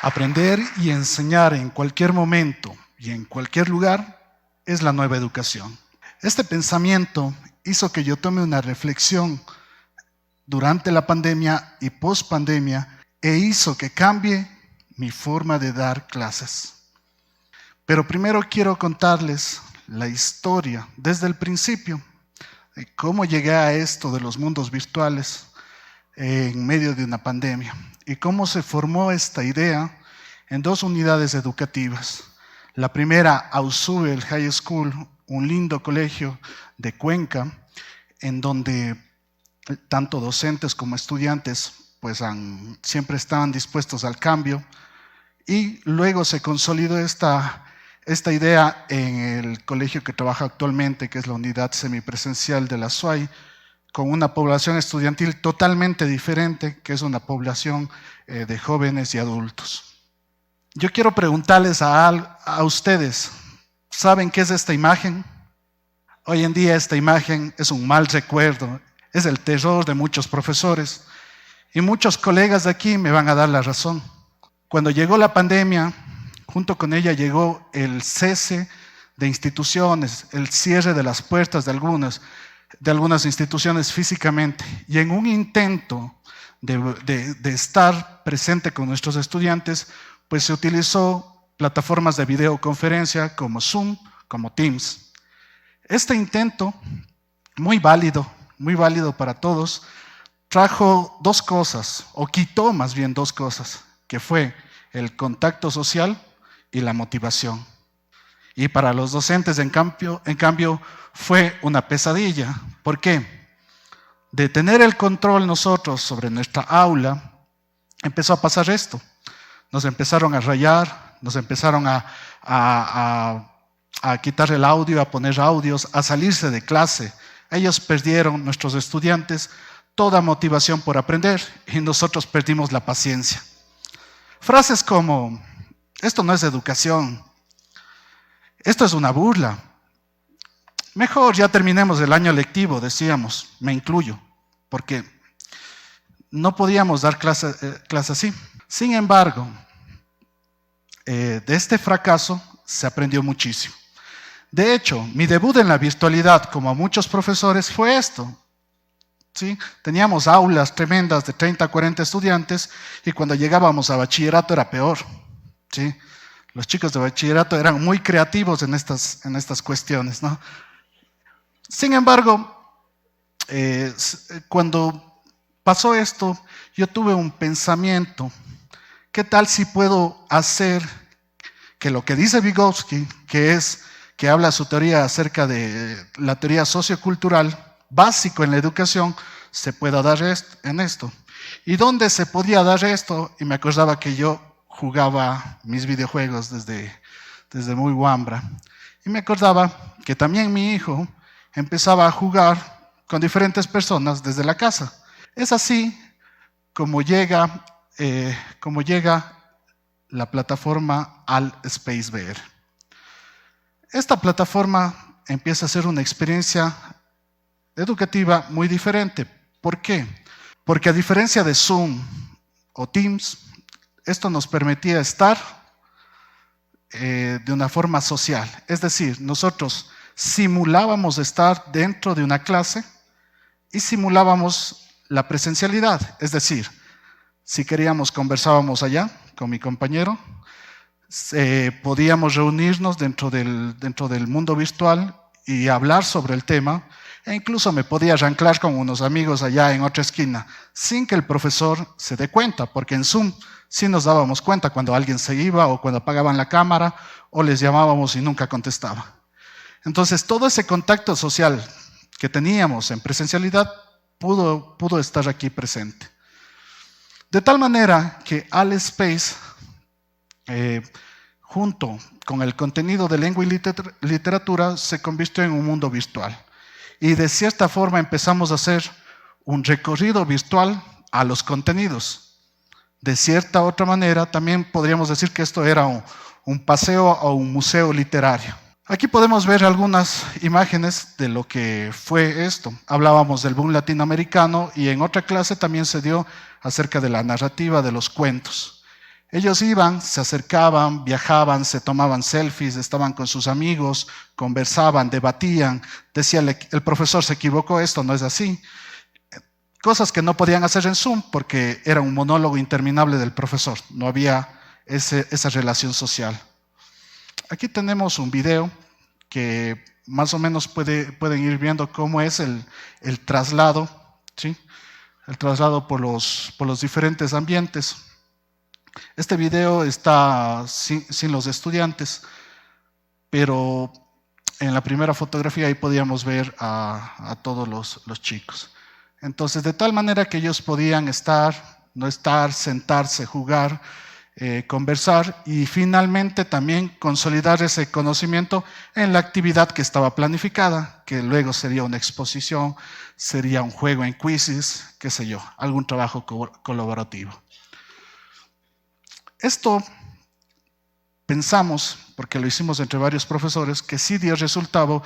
Aprender y enseñar en cualquier momento y en cualquier lugar es la nueva educación. Este pensamiento hizo que yo tome una reflexión durante la pandemia y post-pandemia e hizo que cambie mi forma de dar clases. Pero primero quiero contarles la historia desde el principio de cómo llegué a esto de los mundos virtuales en medio de una pandemia y cómo se formó esta idea en dos unidades educativas. La primera, Ausubel High School, un lindo colegio de Cuenca, en donde tanto docentes como estudiantes pues siempre estaban dispuestos al cambio, y luego se consolidó esta idea en el colegio que trabaja actualmente, que es la unidad semipresencial de la SUAY, con una población estudiantil totalmente diferente, que es una población de jóvenes y adultos. Yo quiero preguntarles a ustedes, ¿saben qué es esta imagen? Hoy en día esta imagen es un mal recuerdo, es el terror de muchos profesores, y muchos colegas de aquí me van a dar la razón. Cuando llegó la pandemia, junto con ella llegó el cese de instituciones, el cierre de las puertas de algunas instituciones físicamente, y en un intento de estar presente con nuestros estudiantes, pues se utilizó plataformas de videoconferencia como Zoom, como Teams. Este intento, muy válido para todos, trajo dos cosas, o quitó más bien dos cosas, que fue el contacto social y la motivación. Y para los docentes, en cambio, fue una pesadilla. ¿Por qué? De tener el control nosotros sobre nuestra aula, empezó a pasar esto. Nos empezaron a rayar, nos empezaron a quitar el audio, a poner audios, a salirse de clase. Ellos perdieron, nuestros estudiantes, toda motivación por aprender, y nosotros perdimos la paciencia. Frases como, esto no es educación, esto es una burla. Mejor ya terminemos el año lectivo, decíamos, me incluyo, porque no podíamos dar clase así. Sin embargo, de este fracaso se aprendió muchísimo. De hecho, mi debut en la virtualidad, como a muchos profesores, fue esto. ¿Sí? Teníamos aulas tremendas de 30 a 40 estudiantes, y cuando llegábamos a bachillerato era peor. ¿Sí? Los chicos de bachillerato eran muy creativos en estas cuestiones, ¿no? Sin embargo, cuando pasó esto, yo tuve un pensamiento. ¿Qué tal si puedo hacer que lo que dice Vygotsky, que habla su teoría acerca de la teoría sociocultural, básico en la educación, se pueda dar en esto? ¿Y dónde se podía dar esto? Y me acordaba que yo jugaba mis videojuegos desde muy guambra. Y me acordaba que también mi hijo empezaba a jugar con diferentes personas desde la casa. Es así como llega la plataforma Altspace VR. Esta plataforma empieza a ser una experiencia educativa muy diferente. ¿Por qué? Porque a diferencia de Zoom o Teams, esto nos permitía estar de una forma social. Es decir, nosotros simulábamos estar dentro de una clase y simulábamos la presencialidad. Es decir, si queríamos conversábamos allá con mi compañero, podíamos reunirnos dentro del mundo virtual y hablar sobre el tema, e incluso me podía arranclar con unos amigos allá en otra esquina, sin que el profesor se dé cuenta, porque en Zoom sí nos dábamos cuenta cuando alguien se iba o cuando apagaban la cámara o les llamábamos y nunca contestaba. Entonces todo ese contacto social que teníamos en presencialidad pudo estar aquí presente. De tal manera que Altspace, junto con el contenido de lengua y literatura, se convirtió en un mundo virtual. Y de cierta forma empezamos a hacer un recorrido virtual a los contenidos. De cierta otra manera, también podríamos decir que esto era un paseo o un museo literario. Aquí podemos ver algunas imágenes de lo que fue esto. Hablábamos del boom latinoamericano, y en otra clase también se dio acerca de la narrativa de los cuentos. Ellos iban, se acercaban, viajaban, se tomaban selfies, estaban con sus amigos, conversaban, debatían, decían, el profesor se equivocó, esto no es así. Cosas que no podían hacer en Zoom porque era un monólogo interminable del profesor, no había esa relación social. Aquí tenemos un video que más o menos pueden ir viendo cómo es el traslado, ¿sí? El traslado por los diferentes ambientes. Este video está sin los estudiantes, pero en la primera fotografía ahí podíamos ver a todos los chicos. Entonces, de tal manera que ellos podían estar, no estar, sentarse, jugar, conversar y finalmente también consolidar ese conocimiento en la actividad que estaba planificada, que luego sería una exposición, sería un juego en quizzes, qué sé yo, algún trabajo colaborativo. Esto pensamos, porque lo hicimos entre varios profesores, que sí dio resultado,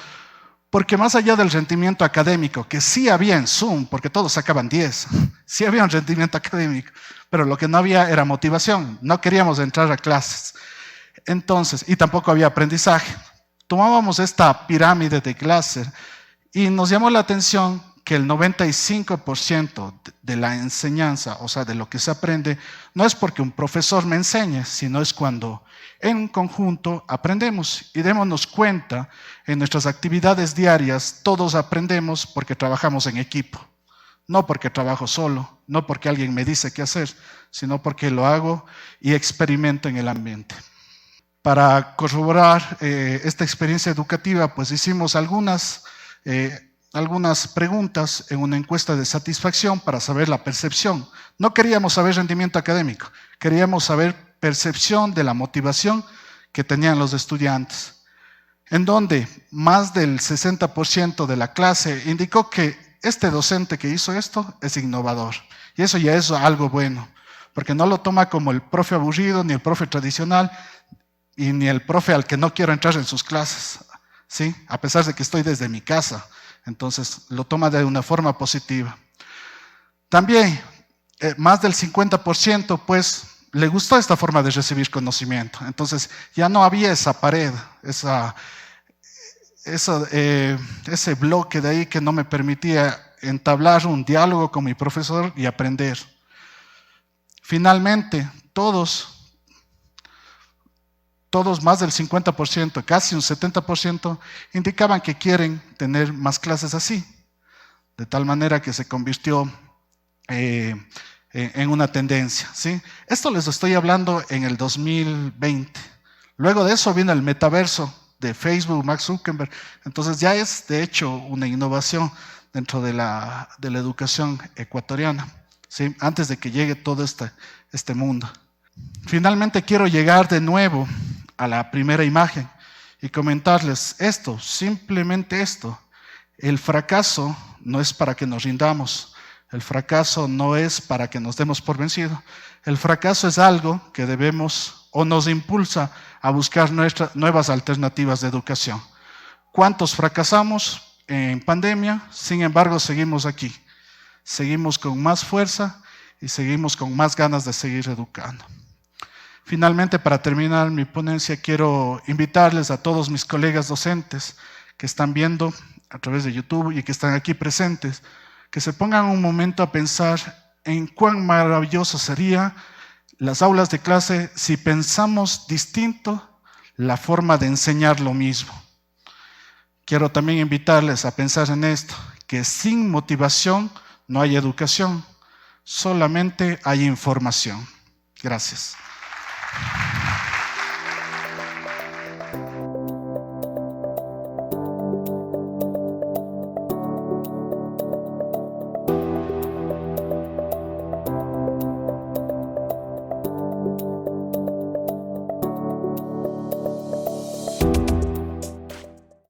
porque más allá del rendimiento académico, que sí había en Zoom, porque todos sacaban 10, sí había un rendimiento académico, pero lo que no había era motivación, no queríamos entrar a clases. Entonces, y tampoco había aprendizaje. Tomábamos esta pirámide de Glasser y nos llamó la atención que el 95% de la enseñanza, o sea, de lo que se aprende, no es porque un profesor me enseñe, sino es cuando en conjunto aprendemos y démonos cuenta en nuestras actividades diarias, todos aprendemos porque trabajamos en equipo, no porque trabajo solo, no porque alguien me dice qué hacer, sino porque lo hago y experimento en el ambiente. Para corroborar esta experiencia educativa, pues hicimos algunas preguntas en una encuesta de satisfacción para saber la percepción. No queríamos saber rendimiento académico, queríamos saber percepción de la motivación que tenían los estudiantes, en donde más del 60% de la clase indicó que este docente que hizo esto es innovador. Y eso ya es algo bueno, porque no lo toma como el profe aburrido, ni el profe tradicional, y ni el profe al que no quiero entrar en sus clases, ¿sí? A pesar de que estoy desde mi casa. Entonces lo toma de una forma positiva. También más del 50% pues le gustó esta forma de recibir conocimiento. Entonces ya no había esa pared, ese bloque de ahí que no me permitía entablar un diálogo con mi profesor y aprender. Finalmente, todos más del 50%, casi un 70%, indicaban que quieren tener más clases así, de tal manera que se convirtió en una tendencia, ¿sí? Esto les estoy hablando en el 2020. Luego de eso vino el metaverso de Facebook, Mark Zuckerberg. Entonces ya es, de hecho, una innovación dentro de la educación ecuatoriana, ¿sí? Antes de que llegue todo este mundo. Finalmente quiero llegar de nuevo a la primera imagen y comentarles esto, simplemente esto. El fracaso no es para que nos rindamos, el fracaso no es para que nos demos por vencido. El fracaso es algo que debemos o nos impulsa a buscar nuevas alternativas de educación. ¿Cuántos fracasamos en pandemia? Sin embargo, seguimos aquí, seguimos con más fuerza y seguimos con más ganas de seguir educando. Finalmente, para terminar mi ponencia, quiero invitarles a todos mis colegas docentes que están viendo a través de YouTube y que están aquí presentes, que se pongan un momento a pensar en cuán maravilloso sería las aulas de clase si pensamos distinto la forma de enseñar lo mismo. Quiero también invitarles a pensar en esto, que sin motivación no hay educación, solamente hay información. Gracias.